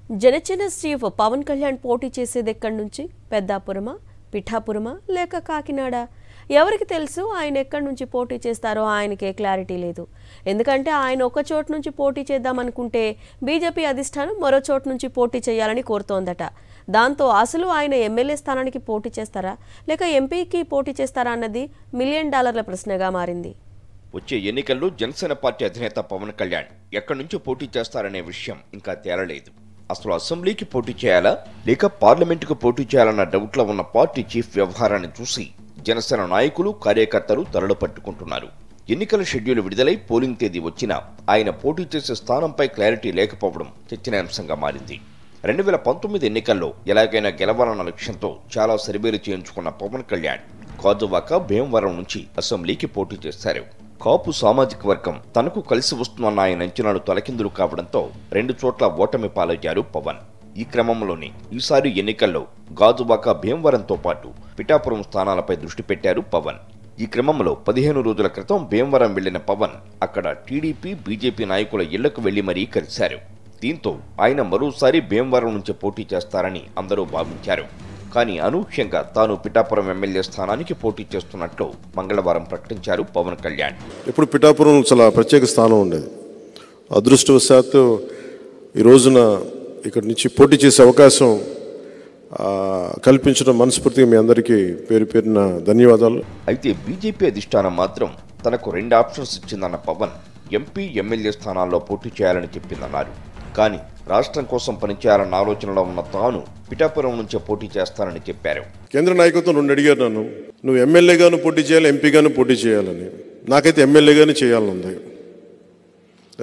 Janasena chief Pawan Kalyan పోటీ చేసేది ఎక్కడి నుంచి? పెద్దాపురమా, పిఠాపురమా లేక కాకినాడ? ఎవరికి తెలుసు ఆయన ఎక్కడి నుంచి పోటీ చేస్తారో ఆయనకే క్లారిటీ లేదు. ఎందుకంటే ఆయన ఒక చోటు నుంచి పోటీ చేద్దామనుకుంటే బీజేపీ అధిష్టానం మరో చోటు నుంచి పోటీ చేయాలని కోరుతోందట. దాంతో అసలు ఆయన ఎమ్మెల్యే స్థానానికి పోటీ చేస్తారా లేక ఎంపీకి పోటీ చేస్తారా అన్నది $1 మిలియన్ ప్రశ్నగా మారింది. వచ్చే ఎన్నికల్లో జనసేన పార్టీ అధినేత పవన్ కళ్యాణ్ ఎక్కడి నుంచి పోటీ చేస్తారనే విషయం ఇంకా తేలలేదు. అసలు అసెంబ్లీకి పోటీ చేయాలా లేక పార్లమెంటుకు పోటీ చేయాలన్న డౌట్లో ఉన్న పార్టీ చీఫ్ వ్యవహారాన్ని చూసి జనసేన నాయకులు కార్యకర్తలు తలలు పట్టుకుంటున్నారు. ఎన్నికల షెడ్యూల్ విడుదలై పోలింగ్ తేదీ వచ్చినా ఆయన పోటీ చేసే స్థానంపై క్లారిటీ లేకపోవడం చర్చనీయాంశంగా మారింది. 2019 ఎన్నికల్లో ఎలాగైనా గెలవాలన్న లక్ష్యంతో చాలా సర్వేలు చేయించుకున్న పవన్ కళ్యాణ్ గాజువాక, భీమవరం నుంచి అసెంబ్లీకి పోటీ చేశారు. కాపు సామాజిక వర్గం తనకు కలిసి వస్తుందన్న ఆయన అంచనాలు తలకిందులు కావడంతో 2 చోట్ల ఓటమి పాలయ్యారు పవన్. ఈ క్రమంలోనే ఈసారి ఎన్నికల్లో గాజువాక, భీమవరంతో పాటు పిఠాపురం స్థానాలపై దృష్టి పెట్టారు పవన్. ఈ క్రమంలో 15 రోజుల క్రితం భీమవరం వెళ్లిన పవన్ అక్కడ టీడీపీ, బీజేపీ నాయకుల ఇళ్లకు వెళ్లి మరీ కలిశారు. దీంతో ఆయన మరోసారి భీమవరం నుంచి పోటీ చేస్తారని అందరూ భావించారు. కానీ అనూహ్యంగా తాను పిఠాపురం ఎమ్మెల్యే స్థానానికి పోటీ చేస్తున్నట్లు మంగళవారం ప్రకటించారు పవన్ కళ్యాణ్. ఇప్పుడు పిఠాపురం చాలా ప్రత్యేక స్థానం ఉండేది. అదృష్టవశాత్తు ఈ రోజున ఇక్కడి నుంచి పోటీ చేసే అవకాశం కల్పించడం మనస్ఫూర్తిగా మీ అందరికీ పేరు పేరున ధన్యవాదాలు. అయితే బీజేపీ అధిష్టానం మాత్రం తనకు 2 ఆప్షన్స్ ఇచ్చిందన్న పవన్ ఎంపీ, ఎమ్మెల్యే స్థానాల్లో పోటీ చేయాలని చెప్పిందన్నారు. కానీ రాష్ట్రం కోసం పనిచేయాలన్న ఆలోచనలో ఉన్న తాను పిఠాపురం నుంచే పోటీ చేస్తానని చెప్పారు. కేంద్ర నాయకత్వం నన్ను అడిగారు, నువ్వు ఎమ్మెల్యేగాను పోటీ చేయాలి, ఎంపీగాను పోటీ చేయాలని. నాకైతే ఎమ్మెల్యేగానే చేయాలనుంది.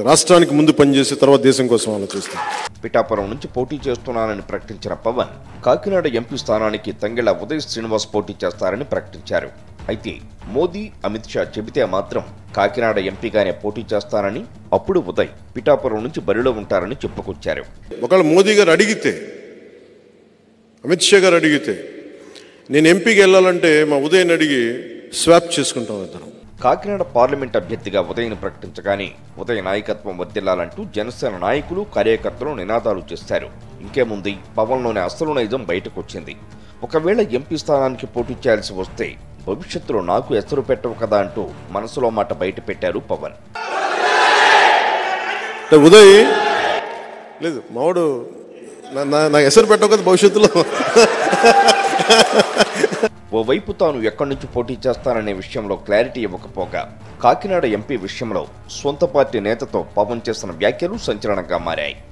రాష్ట్రానికి ముందు పనిచేసి తర్వాత దేశం కోసం ఆలోచిస్తాను. పిఠాపురం నుంచి పోటీ చేస్తున్నానని ప్రకటించిన పవన్ కాకినాడ ఎంపీ స్థానానికి తంగెళ్ల ఉదయ్ శ్రీనివాస్ పోటీ చేస్తారని ప్రకటించారు. అయితే మోదీ, అమిత్ షా చెబితే మాత్రం కాకినాడ ఎంపీగానే పోటీ చేస్తానని, అప్పుడు ఉదయ్ పిఠాపురం నుంచి బరిలో ఉంటారని చెప్పుకొచ్చారు. ఒకవేళ మోదీ గారు అడిగితే, అమిత్ షా గారు అడిగితే నేను ఎంపీకి వెళ్ళాలంటే మా ఉదయ్ని అడిగి స్వాప్ చేసుకుంటాం ఇద్దరం. కాకినాడ పార్లమెంట్ అభ్యర్థిగా ఉదయ్ని ప్రకటించగానే ఉదయ్ నాయకత్వం వర్ధిల్లాలంటూ జనసేన నాయకులు, కార్యకర్తలు నినాదాలు చేశారు. ఇంకేముంది, పవన్లోని అసలు నైజం బయటకొచ్చింది. ఒకవేళ ఎంపీ స్థానానికి పోటీ చేయాల్సి వస్తే భవిష్యత్తులో నాకు ఎసరు పెట్టవు కదా అంటూ మనసులో మాట బయట పెట్టారు పవన్. ఉదయ్ లేదు మావాడు నాకు ఎసరు పెట్టవు కదా భవిష్యత్తులో. ఓవైపు తాను ఎక్కడి నుంచి పోటీ చేస్తాననే విషయంలో క్లారిటీ ఇవ్వకపోగా కాకినాడ ఎంపీ విషయంలో సొంత పార్టీ నేతతో పవన్ చేసిన వ్యాఖ్యలు సంచలనంగా మారాయి.